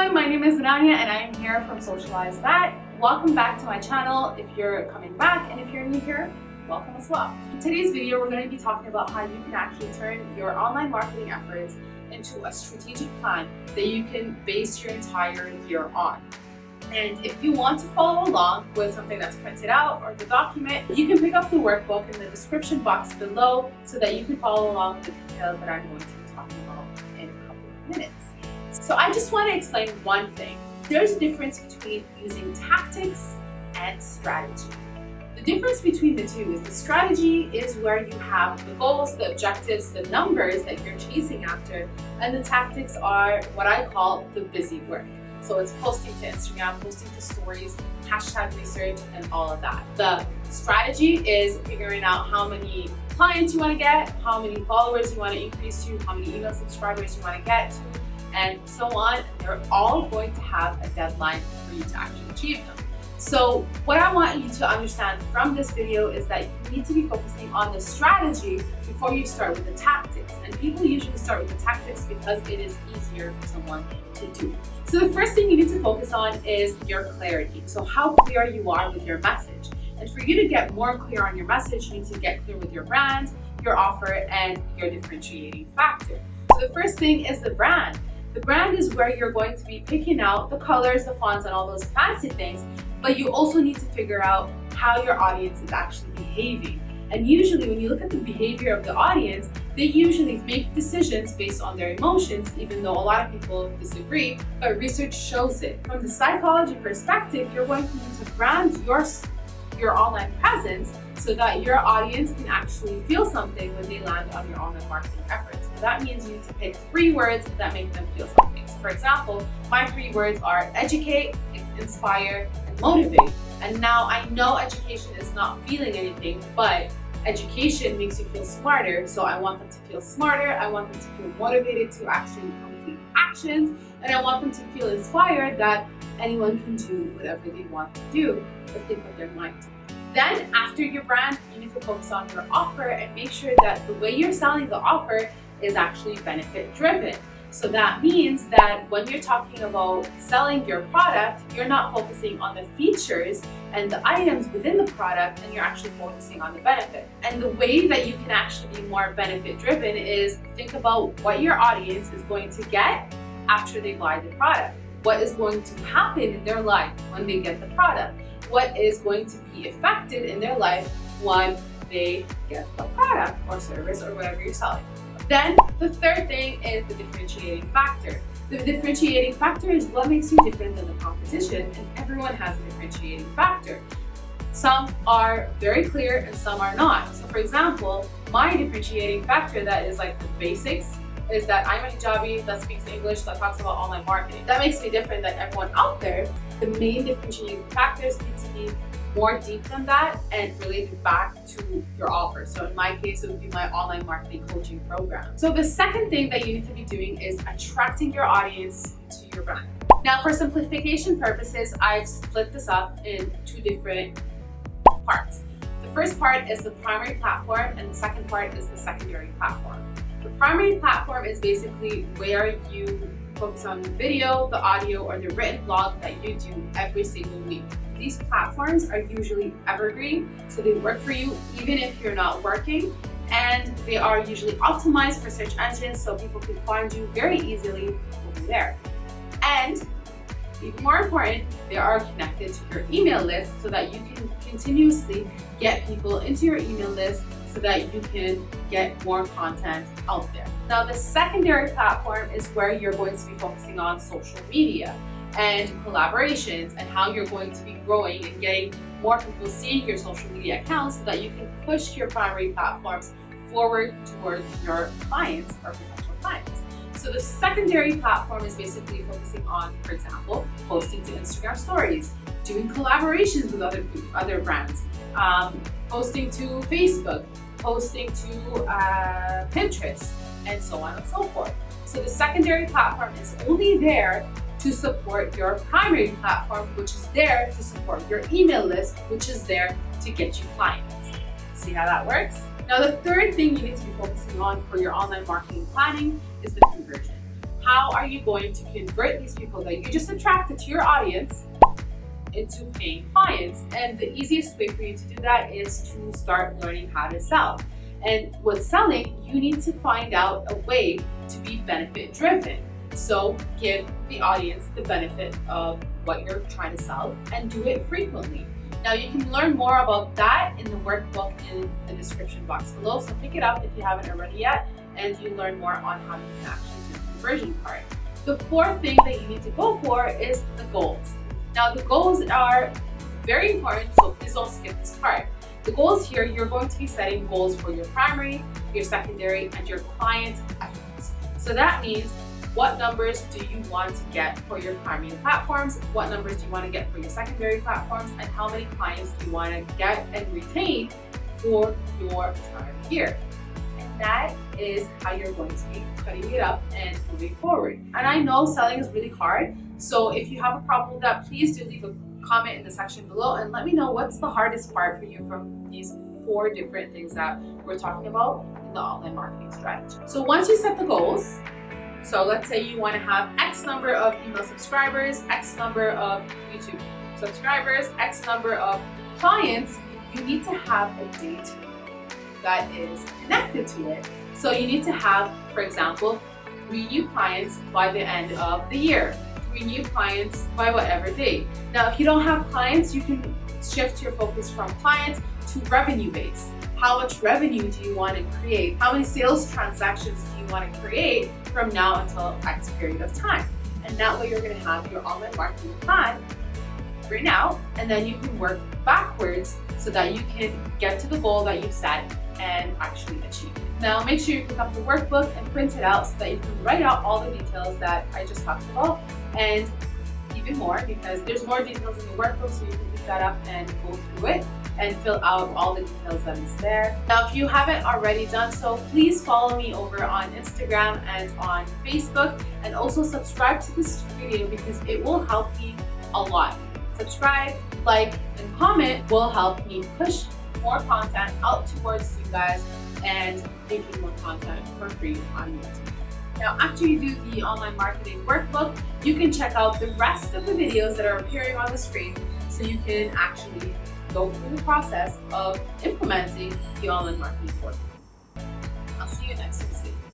everyone, my name is Rania and I am here from Socialize. Welcome back to my channel if you're coming back, and if you're new here, welcome as well. In today's video, we're going to be talking about how you can actually turn your online marketing efforts into a strategic plan that you can base your entire year on. And if you want to follow along with something that's printed out or the document, you can pick up the workbook in the description box below so that you can follow along with the details that I'm going to be talking about in a couple of minutes. So I just want to explain one thing. There's a difference between using tactics and strategy. The difference between the two is the strategy is where you have the goals, the objectives, the numbers that you're chasing after, and the tactics are what I call the busy work. So it's posting to Instagram, posting to stories, hashtag research, and all of that. The strategy is figuring out how many clients you want to get, how many followers you want to increase to, how many email subscribers you want to get to, and so on. They're all going to have a deadline for you to actually achieve them. So what I want you to understand from this video is that you need to be focusing on the strategy before you start with the tactics. And people usually start with the tactics because it is easier for someone to do. So the first thing you need to focus on is your clarity. So how clear you are with your message. And for you to get more clear on your message, you need to get clear with your brand, your offer, and your differentiating factor. So the first thing is the brand. The brand is where you're going to be picking out the colors, the fonts, and all those fancy things, but you also need to figure out how your audience is actually behaving. And usually when you look at the behavior of the audience, they usually make decisions based on their emotions, even though a lot of people disagree, but research shows it. From the psychology perspective, you're going to need to brand your online presence so that your audience can actually feel something when they land on your online marketing efforts. So that means you need to pick 3 words that make them feel something. So for example, my 3 words are educate, inspire, and motivate. And now I know education is not feeling anything, but education makes you feel smarter. So I want them to feel smarter, I want them to feel motivated to actually complete actions, and I want them to feel inspired that anyone can do whatever they want to do if they put their mind to it. Then after your brand, you need to focus on your offer and make sure that the way you're selling the offer is actually benefit driven. So that means that when you're talking about selling your product, you're not focusing on the features and the items within the product, and you're actually focusing on the benefit. And the way that you can actually be more benefit driven is think about what your audience is going to get after they buy the product. What is going to happen in their life when they get the product? What is going to be affected in their life when they get the product or service or whatever you're selling? Then the third thing is the differentiating factor. The differentiating factor is what makes you different than the competition, and everyone has a differentiating factor. Some are very clear and some are not. So for example, my differentiating factor that is like the basics is that I'm a hijabi that speaks English, that talks about online marketing. That makes me different than everyone out there. The main differentiating factors need to be more deep than that and related back to your offer. So in my case, it would be my online marketing coaching program. So the second thing that you need to be doing is attracting your audience to your brand. Now for simplification purposes, I've split this up in 2 different parts. The first part is the primary platform and the second part is the secondary platform. The primary platform is basically where you focus on the video, the audio, or the written blog that you do every single week. These platforms are usually evergreen, so they work for you even if you're not working, and they are usually optimized for search engines so people can find you very easily over there. And even more important, they are connected to your email list so that you can continuously get people into your email list so that you can get more content out there. Now the secondary platform is where you're going to be focusing on social media and collaborations and how you're going to be growing and getting more people seeing your social media accounts so that you can push your primary platforms forward towards your clients or potential clients. So the secondary platform is basically focusing on, for example, posting to Instagram stories, doing collaborations with other brands, posting to Facebook, posting to Pinterest, and so on and so forth. So the secondary platform is only there to support your primary platform, which is there to support your email list, which is there to get you clients. See how that works? Now the third thing you need to be focusing on for your online marketing planning is the conversion. how are you going to convert these people that you just attracted to your audience into paying clients? And the easiest way for you to do that is to start learning how to sell. And with selling, you need to find out a way to be benefit driven. So give the audience the benefit of what you're trying to sell and do it frequently. Now you can learn more about that in the workbook in the description box below. So pick it up if you haven't already yet, and you learn more on how you can actually do the conversion part. The fourth thing that you need to go for is the goals. Now the goals are very important, so please don't skip this part. The goals here, you're going to be setting goals for your primary, your secondary, and your client efforts. So that means, what numbers do you want to get for your primary platforms? What numbers do you want to get for your secondary platforms? And how many clients do you want to get and retain for your entire year? And that is how you're going to be cutting it up and moving forward. And I know selling is really hard, so if you have a problem with that, please do leave a comment in the section below and let me know what's the hardest part for you from these 4 different things that we're talking about in the online marketing strategy. So once you set the goals, so let's say you want to have X number of email subscribers, X number of YouTube subscribers, X number of clients, you need to have a date that is connected to it. So you need to have, for example, 3 new clients by the end of the year, 3 new clients by whatever date. Now, if you don't have clients, you can shift your focus from clients to revenue based. How much revenue do you want to create? How many sales transactions do you want to create from now until X period of time? And that way you're going to have your online marketing plan right now, and then you can work backwards so that you can get to the goal that you've set and actually achieve it. Now make sure you pick up the workbook and print it out so that you can write out all the details that I just talked about, and even more, because there's more details in the workbook, so you can pick that up and go through it and fill out all the details that is there. Now, if you haven't already done so, please follow me over on Instagram and on Facebook, and also subscribe to this video because it will help me a lot. Subscribe, like, and comment will help me push more content out towards you guys and making more content for free on YouTube. Now, after you do the online marketing workbook, you can check out the rest of the videos that are appearing on the screen so you can actually go through the process of implementing the online marketing workbook. I'll see you next time.